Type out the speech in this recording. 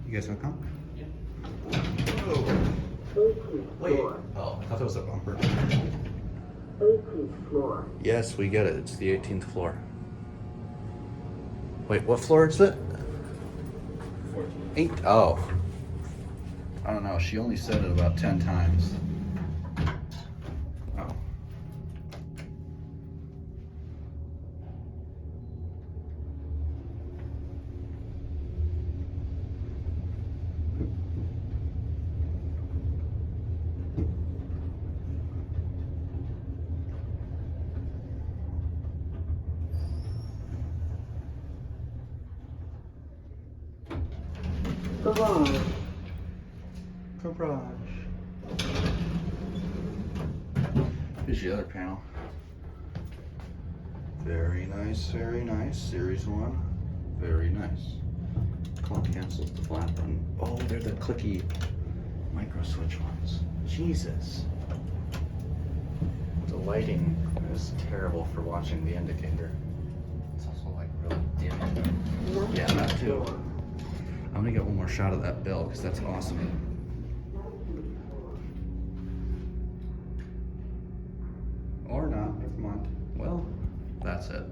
You guys gonna come? Yeah. Oh. 18th Wait. floor. Oh, I thought it was a bumper. 18th floor. Yes, we get it. It's the 18th floor. Wait, what floor is it? 14. 8. Oh. I don't know. She only said it about 10 times. Oh. Garage. Garage. Here's the other panel. Very nice, very nice. Series 1. Very nice. Clock cancels the flat button. Oh, they're the clicky micro switch ones. Jesus. The lighting is terrible for watching the indicator. It's also like really dim. Yeah, that too. I'm gonna get one more shot of that bill because that's awesome. Or not, never mind. Well, that's it.